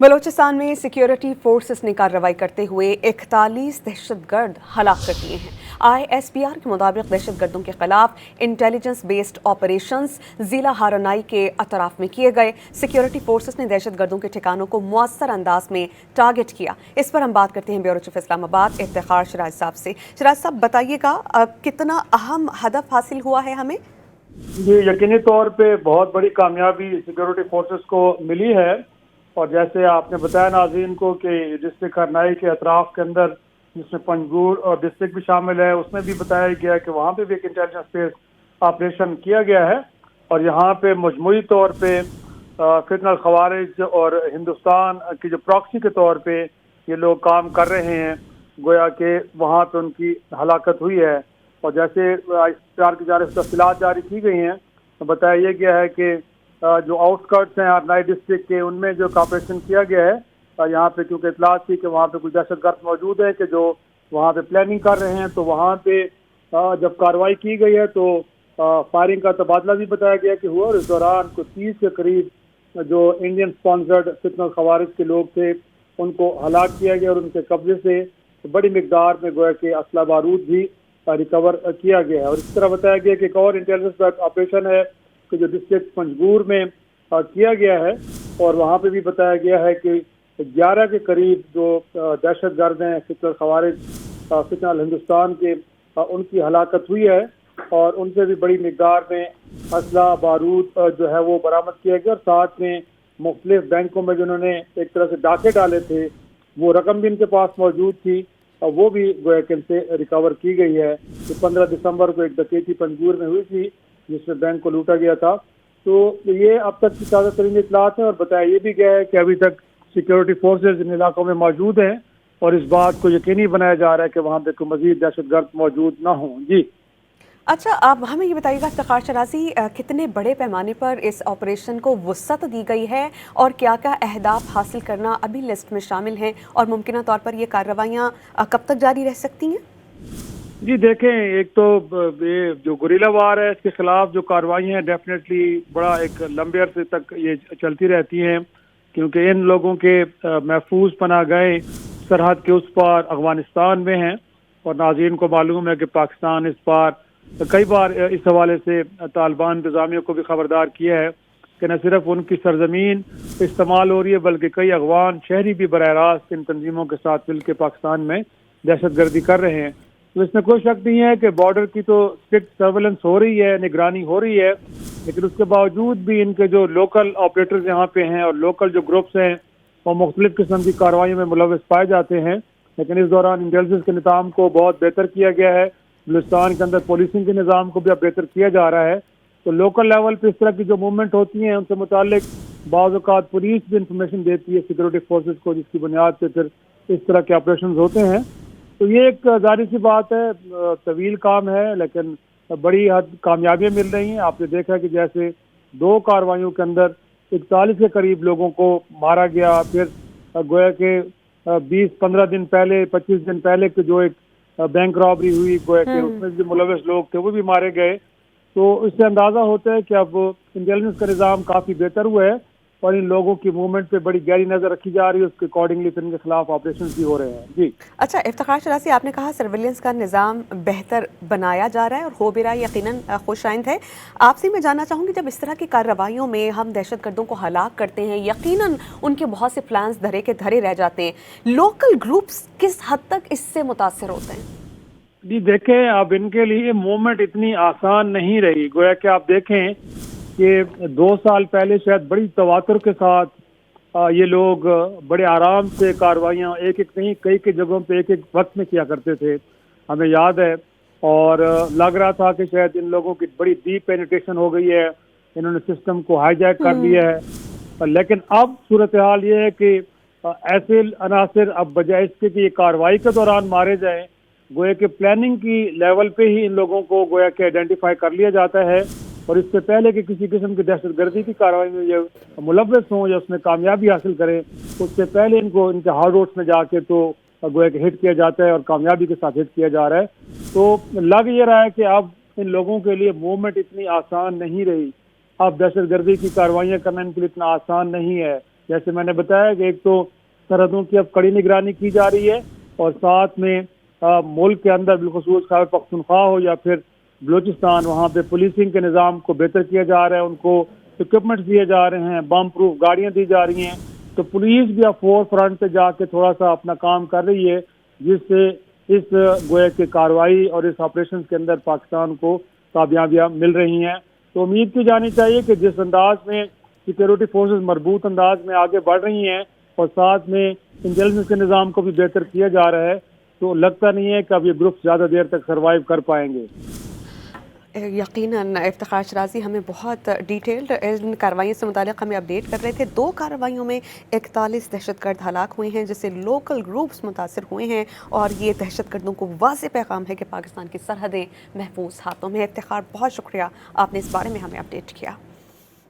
बलूचिस्तान में security forces ने कार्रवाई करते हुए 41 दहशतगर्द हलाक कर दिए हैं। ISPR के मुताबिक दहशतगर्दों के खिलाफ इंटेलिजेंस बेस्ड ऑपरेशंस जिला हारानाई के अतराफ में किए गए। सिक्योरिटी फोर्सेस ने दहशतगर्दों के ठिकानों को मुअस्सर अंदाज में टारगेट किया। इस पर हम बात करते हैं ब्यूरो चीफ इस्लामाबाद इफ्तिखार सिराज साहब से। सिराज साहब बताइएगा, कितना अहम हदफ हासिल हुआ है हमें? जी, यकीनी तौर पे बहुत बड़ी कामयाबी सिक्योरिटी फोर्सेस को मिली है। और जैसे आपने बताया नाज़रीन को कि डिस्ट्रिक्ट हरनाई के अतराफ के अंदर, जिसमें पंजगुर और डिस्ट्रिक्ट भी शामिल है, उसमें भी बताया गया कि वहाँ पे भी एक इंटेलिजेंस बेस्ड ऑपरेशन किया गया है। और यहाँ पे मजमूई तौर पे फितनल खवारिज और हिंदुस्तान की जो प्रॉक्सी के तौर पे ये लोग काम कर रहे हैं, गोया कि वहाँ पे उनकी हलाकत हुई है। और जैसे ISPR की जानिब से तफसीलात जारी की गई हैं, तो बताया गया है कि जो आउटस्कर्ट्स हैं हरनाई डिस्ट्रिक्ट के, उनमें जो ऑपरेशन किया गया है, यहाँ पे क्योंकि इतला थी कि वहाँ पे कुछ दहशतगर्द मौजूद है कि जो वहाँ पे प्लानिंग कर रहे हैं, तो वहाँ पे जब कार्रवाई की गई है तो फायरिंग का तबादला भी बताया गया कि हुआ। और इस दौरान कुछ 30 के करीब जो इंडियन स्पॉन्सर्ड फितनल खवारिज के लोग थे, उनको हलाक किया गया और उनके कब्जे से बड़ी मिकदार में गोया कि असला बारूद भी रिकवर किया गया है। और इस तरह बताया गया कि एक और इंटेलिजेंस ऑपरेशन है कि जो डिस्ट्रिक्ट पंजगुर में किया गया है, और वहाँ पे भी बताया गया है कि 11 के करीब जो दहशतगर्द हैं फितनल खवारिज फितनल हिंदुस्तान के, उनकी हलाकत हुई है। और उनसे भी बड़ी मिकदार में असला बारूद जो है वो बरामद किया गया। और साथ में मुख्तलिफ बैंकों में जिन्होंने एक तरह से डाके डाले थे, वो रकम भी इनके पास मौजूद थी, और वो भी गोया कि इनसे रिकवर की गई है। तो 15 दिसंबर को एक डकैती पंजगुर में हुई थी जिसमें बैंक को लूटा गया था। तो ये अब तक की ताज़ा तरीन इतलात है। और बताया ये भी गया है कि अभी तक सिक्योरिटी फोर्सेज इन इलाकों में मौजूद हैं, और इस बात को यकीनी बनाया जा रहा है कि वहाँ पे कोई मजीद दहशतगर्द मौजूद ना हों। जी अच्छा, आप हमें ये बताइएगा इफ्तिखार शराजी, कितने बड़े पैमाने पर इस ऑपरेशन को वुसअत दी गई है और क्या क्या अहदाफ हासिल करना अभी लिस्ट में शामिल हैं, और मुमकिन तौर पर ये कार्रवाइयाँ कब तक जारी रह सकती हैं? जी देखें, एक तो ये जो गुरिल्ला वार है, इसके खिलाफ जो कार्रवाई हैं डेफिनेटली बड़ा एक लंबे अरसे तक ये चलती रहती हैं, क्योंकि इन लोगों के महफूज पनाह गए सरहद के उस पार अफगानिस्तान में हैं। और नाज़रीन को मालूम है कि पाकिस्तान इस पार कई बार इस हवाले से तालिबान इंतज़ामिया को भी खबरदार किया है कि न सिर्फ उनकी सरजमीन इस्तेमाल हो रही है, बल्कि कई अफगान शहरी भी बराह रास्त इन तंजीमों के साथ मिल के पाकिस्तान में दहशतगर्दी कर रहे हैं। तो इसमें कोई शक नहीं है कि बॉर्डर की तो स्ट्रिक्ट सर्वेलेंस हो रही है, निगरानी हो रही है, लेकिन उसके बावजूद भी इनके जो लोकल ऑपरेटर्स यहाँ पे हैं और लोकल जो ग्रुप्स हैं, वो मुख्तलिफ किस्म की कार्रवाई में मुलव्वस पाए जाते हैं। लेकिन इस दौरान इंटेलिजेंस के निज़ाम को बहुत बेहतर किया गया है। बलूचिस्तान के अंदर पुलिसिंग के निज़ाम को भी अब बेहतर किया जा रहा है। तो लोकल लेवल पर इस तरह की जो मूवमेंट होती हैं, उनसे मुतालिक बाज़ औक़ात पुलिस भी इंफॉर्मेशन देती है सिक्योरिटी फोर्सेज को, जिसकी बुनियाद पर फिर इस तरह के ऑपरेशन होते हैं। तो ये एक जाहिर सी बात है, तवील काम है, लेकिन बड़ी हद कामयाबियाँ मिल रही हैं। आपने देखा कि जैसे 2 कार्रवाइयों के अंदर 41 के करीब लोगों को मारा गया। फिर गोया के 20-15 दिन पहले, 25 दिन पहले कि जो एक बैंक रॉबरी हुई, गोया के उसमें जो मुलव्वस लोग थे वो भी मारे गए। तो इससे अंदाज़ा होता है कि अब इंटेलिजेंस का निज़ाम काफ़ी बेहतर हुआ है और इन लोगों की मूवमेंट पे बड़ी गहरी नज़र रखी जा रही है। उसके अकॉर्डिंगली फिर इनके खिलाफ ऑपरेशन भी हो रहे हैं। जी अच्छा, इफ्तिखार शराजी, आपने कहा सर्विलेंस का निज़ाम बेहतर बनाया जा रहा है और हो भी रहा है, यकीनन खुशाइंद है। आपसे मैं जानना चाहूँगी, जब इस तरह की कार्रवाइयों में हम दहशतगर्दों को हलाक करते हैं, यकीनन उनके बहुत से प्लान्स धरे के धरे रह जाते हैं, लोकल ग्रुप्स किस हद तक इससे मुतासर होते हैं? जी देखें, अब इनके लिए मूवमेंट इतनी आसान नहीं रही। गोया कि आप देखें कि 2 साल पहले शायद बड़ी तवातुर के साथ ये लोग बड़े आराम से कार्रवाइयाँ एक एक नहीं कई जगहों पे एक एक वक्त में किया करते थे, हमें याद है। और लग रहा था कि शायद इन लोगों की बड़ी डीप पेनिट्रेशन हो गई है, इन्होंने सिस्टम को हाईजैक कर लिया है। लेकिन अब सूरत हाल ये है कि ऐसे अनासर अब बजाय इसके कि ये कार्रवाई के दौरान मारे जाएँ, गोया के प्लानिंग की लेवल पे ही इन लोगों को गोया के आइडेंटिफाई कर लिया जाता है। और इससे पहले कि किसी किस्म की दहशतगर्दी की कार्रवाई में ये मुलव्वस हों या उसमें कामयाबी हासिल करें, उससे पहले इनको इनके हार्ड रोड्स में जाके तो गोया के हिट किया जाता है और कामयाबी के साथ हिट किया जा रहा है। तो लग ये रहा है कि अब इन लोगों के लिए मूवमेंट इतनी आसान नहीं रही। अब दहशतगर्दी की कार्रवाइयाँ करना इनके लिए इतना आसान नहीं है। جیسے میں نے بتایا کہ ایک تو سرحدوں کی اب کڑی نگرانی کی جا رہی ہے، اور ساتھ میں ملک کے اندر بالخصوص خیبر پختونخوا ہو یا پھر بلوچستان، وہاں پہ پولیسنگ کے نظام کو بہتر کیا جا رہا ہے، ان کو اکوپمنٹس دیے جا رہے ہیں، بم پروف گاڑیاں دی جا رہی ہیں. تو پولیس بھی اب فور فرنٹ پہ جا کے تھوڑا سا اپنا کام کر رہی ہے، جس سے اس گویا کہ کارروائی اور اس آپریشن کے اندر پاکستان کو کامیابیاں مل رہی ہیں. تو امید کی جانی چاہیے کہ جس انداز میں سیکورٹی فورسز مربوط انداز میں آگے بڑھ رہی ہیں اور ساتھ میں انٹیلیجنس کے نظام کو بھی بہتر کیا جا رہا ہے، تو لگتا نہیں ہے کہ اب یہ گروپ زیادہ دیر تک سروائیو کر پائیں گے. یقیناً افتخار شرازی ہمیں بہت ڈیٹیلڈ ان کارروائیوں سے متعلق ہمیں اپڈیٹ کر رہے تھے. 2 کارروائیوں میں 41 دہشت گرد ہلاک ہوئے ہیں، جس سے لوکل گروپس متاثر ہوئے ہیں، اور یہ دہشت گردوں کو واضح پیغام ہے کہ پاکستان کی سرحدیں محفوظ ہاتھوں میں. افتخار، بہت شکریہ، آپ نے اس بارے میں ہمیں اپڈیٹ کیا.